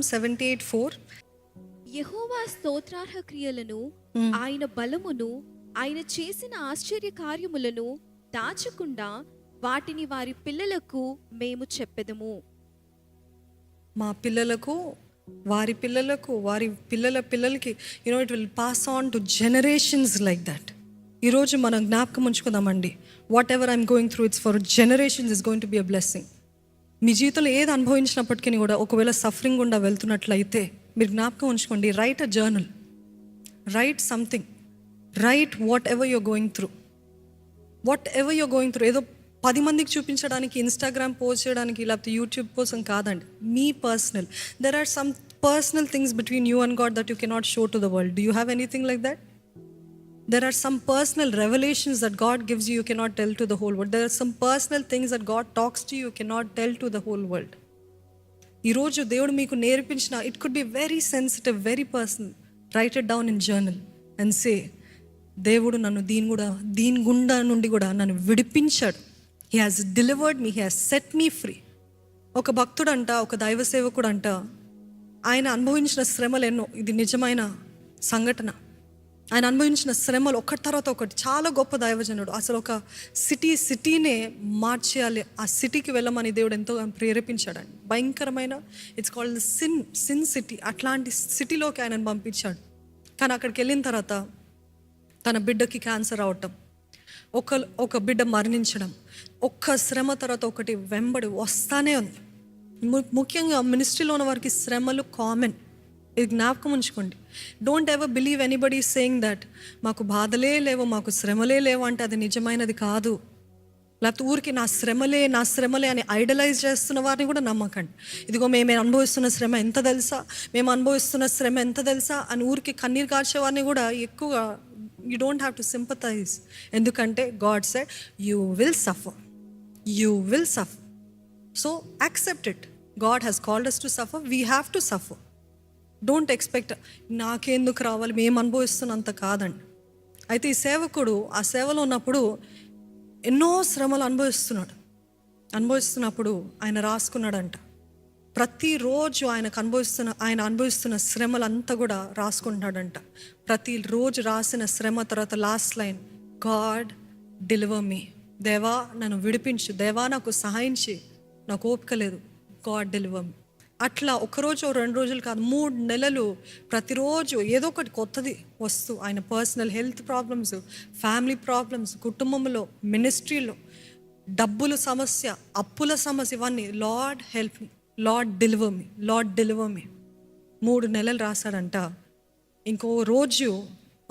78:4. యెహోవా స్తోత్రార్హ క్రియలను, ఆయన బలమును, ఆయన చేసిన ఆశ్చర్య కార్యములను దాచకుండా వాటిని వారి పిల్లలకు మేము చెప్పెదము. మా పిల్లలకు, వారి పిల్లలకు, వారి పిల్లల పిల్లలకి, it will pass on to generations like that. ఈరోజు మనం జ్ఞాపకం ఉంచుకుందామండి, whatever I'm going through, it's for generations is going to be a blessing. మీ జీవితంలో ఏది అనుభవించినప్పటికీ కూడా, ఒకవేళ సఫరింగ్ గుండా వెళ్తున్నట్లయితే మీరు జ్ఞాపకం ఉంచుకోండి, write a journal, write something, right what ever you're going through. What ever you're going through ఏదో 10 మందికి చూపించడానికి, ఇన్స్టాగ్రామ్ పోస్ట్ చేయడానికి, లేకపోతే యూట్యూబ్ కోసం కాదండి. మీ personal, there are some personal things between you and God that you cannot show to the world. Do you have anything like that? There are some personal revelations that God gives you, you cannot tell to the whole world. There are some personal things that God talks to you, you cannot tell to the whole world. ఈరోజు దేవుడు మీకు నేర్పించిన, it could be very sensitive, very personal. Write it down in journal and say, దేవుడు నన్ను దీని గుండా నుండి కూడా నన్ను విడిపించాడు. He has delivered me, He has set me free. ఒక భక్తుడంట, ఒక దైవ సేవకుడు అంట, ఆయన అనుభవించిన శ్రమలు ఎన్నో. ఇది నిజమైన సంఘటన. ఆయన అనుభవించిన శ్రమలు ఒకటి తర్వాత ఒకటి. చాలా గొప్ప దైవజనుడు. అసలు ఒక సిటీనే మార్చేయాలి, ఆ సిటీకి వెళ్ళమని దేవుడు ఎంతో ప్రేరేపించాడండి. భయంకరమైన, ఇట్స్ కాల్డ్ సిన్ సిటీ, అట్లాంటి సిటీలోకి ఆయనను పంపించాడు. కానీ అక్కడికి వెళ్ళిన తర్వాత తన బిడ్డకి క్యాన్సర్ అవటం, ఒక బిడ్డ మరణించడం, ఒక్క శ్రమ తర్వాత ఒకటి వెంబడి వస్తానే ఉంది. ముఖ్యంగా మినిస్ట్రీలో ఉన్న వారికి శ్రమలు కామన్. ఇది జ్ఞాపకం ఉంచుకోండి. Don't ever believe anybody saying that మాకు బాధలే లేవు, మాకు శ్రమలే లేవు అంటే అది నిజమైనది కాదు. లేకపోతే ఊరికి నా శ్రమలే అని ఐడలైజ్ చేస్తున్న వారిని కూడా నమ్మకండి. ఇదిగో మేము అనుభవిస్తున్న శ్రమ ఎంత తెలుసా అని ఊరికి కన్నీరు కార్చే వారిని కూడా ఎక్కువగా you don't have to sympathise. ఎందుకంటే God said you will suffer. So accept it. God has called us to suffer. We have to suffer. Don't expect నాకెందుకు రావాలి, మేము అనుభవిస్తున్నంత కాదండి. అయితే ఈ సేవకుడు ఆ సేవలో ఉన్నప్పుడు ఎన్నో శ్రమలు అనుభవిస్తున్నప్పుడు ఆయన రాసుకున్నాడంట. ప్రతిరోజు ఆయన అనుభవిస్తున్న శ్రమలంతా కూడా రాసుకుంటున్నాడంట. ప్రతిరోజు రాసిన శ్రమ తర్వాత లాస్ట్ లైన్, గాడ్ డెలివర్ మీ. దేవా నన్ను విడిపించు, దేవా నాకు సహాయం చేయి, నాకు ఓపిక లేదు, గాడ్ డెలివర్ మీ. అట్లా ఒకరోజు 2 రోజులు కాదు, 3 నెలలు ప్రతిరోజు ఏదో ఒకటి కొత్తది వస్తూ, ఆయన personal health problems, family problems, కుటుంబంలో, మినిస్ట్రీలో, డబ్బుల సమస్య, అప్పుల సమస్య, ఇవన్నీ Lord help me, Lord deliver me 3 నెలలు రాశాడంట. ఇంకో రోజు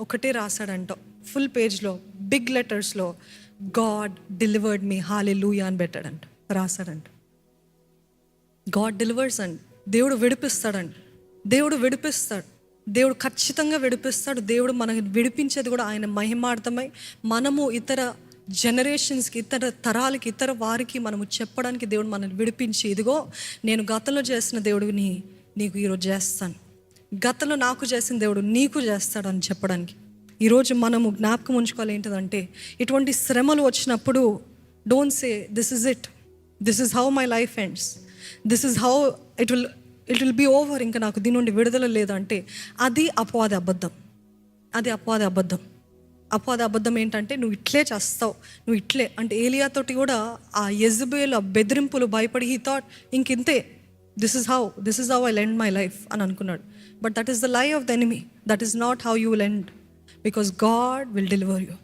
ఒకటే రాశాడంట, ఫుల్ పేజ్లో బిగ్ లెటర్స్లో, గాడ్ డెలివర్డ్ మీ, హల్లెలూయా అని రాశాడంట. గాడ్ డెలివర్స్ అండి. దేవుడు విడిపిస్తాడు. దేవుడు ఖచ్చితంగా విడిపిస్తాడు. దేవుడు మనకి విడిపించేది కూడా ఆయన మహిమార్థమై, మనము ఇతర జనరేషన్స్కి, ఇతర తరాలకి, ఇతర వారికి మనము చెప్పడానికి దేవుడు మనల్ని విడిపించి, ఇదిగో నేను గతంలో చేసిన దేవుడిని నీకు ఈరోజు చేస్తాను, గతంలో నాకు చేసిన దేవుడు నీకు చేస్తాడు అని చెప్పడానికి. ఈరోజు మనము జ్ఞాపకం ఉంచుకోవాలి ఏంటిదంటే, ఇటువంటి శ్రమలు వచ్చినప్పుడు don't say this is how my life ends, this is how it will be over, ఇంకా నాకు దీని నుండి విడుదల లేదంటే అది అపవాది అబద్ధం. ఏంటంటే నువ్వు ఇట్లే చేస్తావు, నువ్వు ఇట్లే అంటే ఏలియాతోటి కూడా ఆ యెజబెల్ బెదిరింపులు భయపడి హీ థాట్ ఇంకింతే, this is how I end my life అని అనుకున్నాడు. But that is the lie of the enemy. That is not how you will end, because God will deliver you.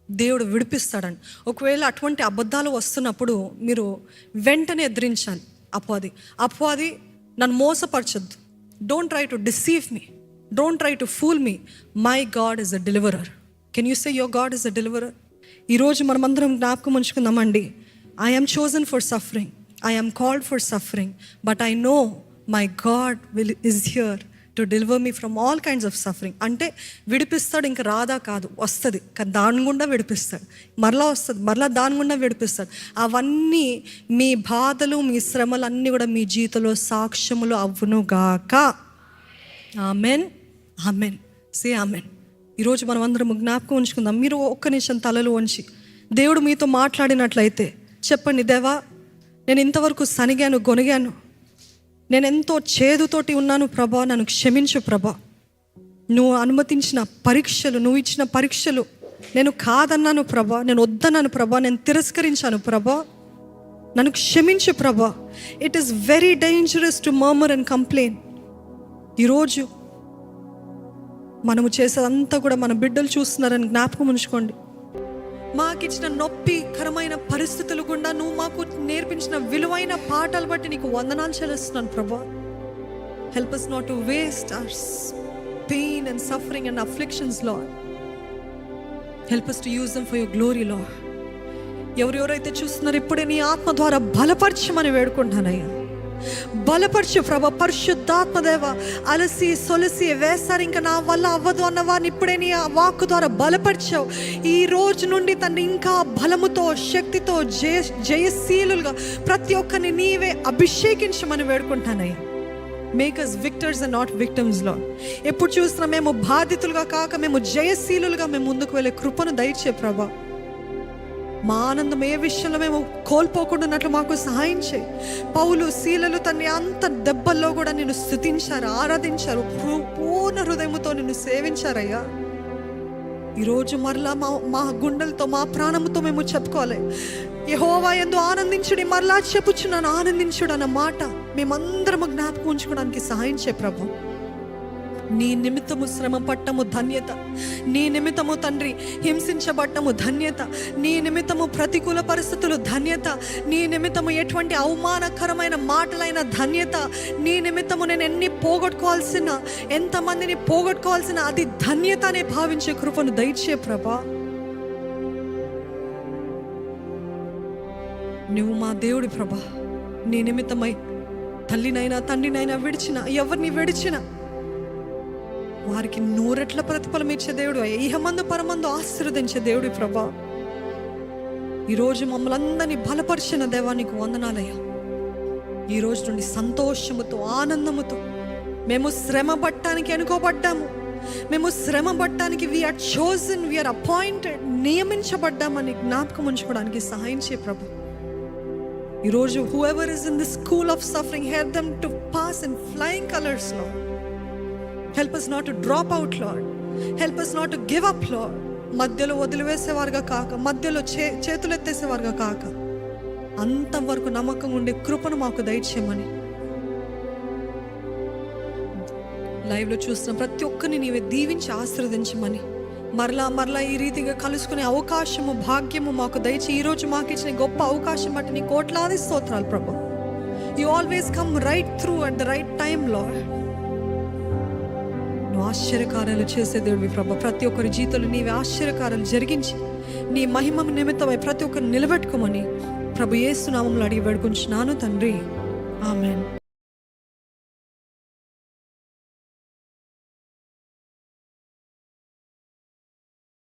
దేవుడు విడిపిస్తాడండి. ఒకవేళ అటువంటి అబద్ధాలు వస్తున్నప్పుడు మీరు వెంటనే ఎదిరించాలి. అపవాది నన్ను మోసపరచొద్దు. Don't try to deceive me, don't try to fool me. My God is a deliverer. Can you say your God is a deliverer? ఈరోజు మనమందరం జ్ఞాపకం ఉంచుకుందామండి. I am chosen for suffering, I am called for suffering, but I know my God is here to deliver me from all kinds of suffering. అంటే విడిపిస్తాడు, ఇంకా రాదా కాదు, వస్తుంది, కానీ దాని గుండా విడిపిస్తాడు, మరలా వస్తుంది, మరలా దాని గుండా విడిపిస్తాడు. అవన్నీ మీ బాధలు, మీ శ్రమలు అన్నీ కూడా మీ జీవితంలో సాక్ష్యములు అవ్వునుగాక. Amen, amen, say amen. ఈరోజు మనం అందరం జ్ఞాపకం ఉంచుకుందాం. మీరు ఒక్క నిమిషం తలలు వంచి దేవుడు మీతో మాట్లాడినట్లయితే చెప్పండి, దేవా నేను ఇంతవరకు సనిగాను, గొనిగాను, నేను ఎంతో చేదుతోటి ఉన్నాను ప్రభా, నన్ను క్షమించు ప్రభా. నువ్వు అనుమతించిన పరీక్షలు, నువ్వు ఇచ్చిన పరీక్షలు నేను కాదన్నాను ప్రభా, నేను వద్దన్నాను ప్రభా, నేను తిరస్కరించాను ప్రభా, నన్ను క్షమించు ప్రభా. It is very dangerous to murmur and complain. ఈరోజు మనము చేసేదంతా కూడా మన బిడ్డలు చూస్తున్నారని జ్ఞాపకం ఉంచుకోండి. మాకిచ్చిన నొప్పికరమైన పరిస్థితులు గుండా నువ్వు మాకు నేర్పించిన విలువైన పాఠాలు బట్టి నీకు వందనాలు చెల్లిస్తున్నాను ప్రభా. Help us not to waste our pain and suffering and afflictions, Lord. Help us to use them for your glory, Lord. ఎవరెవరైతే చూస్తున్నారో ఇప్పుడే నీ ఆత్మ ద్వారా బలపరచమని వేడుకుంటానయ్యా. బలపరచు ప్రభా. పరిశుద్ధాత్మదేవ, అలసి సొలసి వేసారు ఇంకా నా వల్ల అవ్వదు అన్న వారిని ఇప్పుడే నీ వాక్కు ద్వారా బలపరిచావు. ఈ రోజు నుండి తను ఇంకా బలముతో, శక్తితో, జయశీలుగా ప్రతి ఒక్కరిని నీవే అభిషేకించమని వేడుకుంటానయ్యా. Make us victors and not victims, Lord. ఎప్పుడు చూసినా మేము బాధితులుగా కాక మేము జయశీలుగా మేము ముందుకు వెళ్ళే కృపను దయచే ప్రభా. మా ఆనందం ఏ విషయంలో మేము కోల్పోకుండా మాకు సహాయం చేయి. పౌలు, శీలలు తన్ని అంత దెబ్బల్లో కూడా నిన్ను స్తుతించారు, ఆరాధించారు, పూర్ణ హృదయముతో నిన్ను సేవించారయ్యా. ఈరోజు మరలా మా గుండెలతో, మా ప్రాణముతో మేము చెప్పుకోవాలి, యెహోవా యందు ఆనందించుడి. మరలా చెప్పుచున్నాను, ఆనందించుడు అన్న మాట మేమందరము జ్ఞాపకం ఉంచుకోవడానికి సహాయం చేయ ప్రభు. నీ నిమిత్తము శ్రమ పట్టము ధన్యత, నీ నిమిత్తము తండ్రి హింసించబట్టము ధన్యత, నీ నిమిత్తము ప్రతికూల పరిస్థితులు ధన్యత, నీ నిమిత్తము ఎటువంటి అవమానకరమైన మాటలైన ధన్యత, నీ నిమిత్తము నేను ఎంతమందిని పోగొట్టుకోవాల్సిన అది ధన్యత అనే భావించే కృపను దయచే ప్రభా. నువ్వు మా దేవుడి ప్రభా. నీ నిమిత్తమై తల్లినైనా తండ్రినైనా విడిచిన, ఎవరిని విడిచిన వారికి నూరెట్ల ప్రతిఫలం ఇచ్చే దేవుడు, ఇహమందు పరమందు ఆశీర్వదించే దేవుడి ప్రభా. ఈరోజు మమ్మల్ని అందరినీ బలపరిచిన దేవానికి వందనాలయ్యా. ఈరోజు నుండి సంతోషముతో, ఆనందముతో మేము శ్రమ పట్టడానికి ఎన్నుకోబడ్డాము, మేము శ్రమ పట్టడానికి వీఆర్ చోజన్, వీఆర్ అపాయింటెడ్, నియమించబడ్డామని జ్ఞాపకం ఉంచుకోవడానికి సహాయం చేయ ప్రభు. ఈరోజు whoever is in this school of suffering, help them to pass in flying colors, Lord. Help us not to drop out, Lord. Help us not to give up, Lord. మధ్యలో వదిలివేసేవారుగా కాక, మధ్యలో చేతులు ఎత్తేసేవారుగా కాక, అంతవరకు నమ్మకం ఉండే కృపను మాకు దయచేయమని లైవ్లో చూస్తున్న ప్రతి ఒక్కరిని నీవే దీవించి ఆశీర్వదించమని, మరలా ఈ రీతిగా కలుసుకునే అవకాశము, భాగ్యము మాకు దయచి ఈరోజు మాకు ఇచ్చిన గొప్ప అవకాశం బట్టి నీ కోట్లాది స్తోత్రాలు ప్రభు. You always come right through at the right time, Lord. నువ్వు ఆశ్చర్యకార్యాలు చేసే దేవుడివి ప్రభు. ప్రతి ఒక్కరి జీవితంలో నీవే ఆశ్చర్యకార్యాలు జరిగించి నీ మహిమ నిమిత్తమై ప్రతి ఒక్కరిని నిలబెట్టుకోమని ప్రభు యేసు నామములో అడిగి వేడుకుంటున్నాను తండ్రి. ఆమేన్.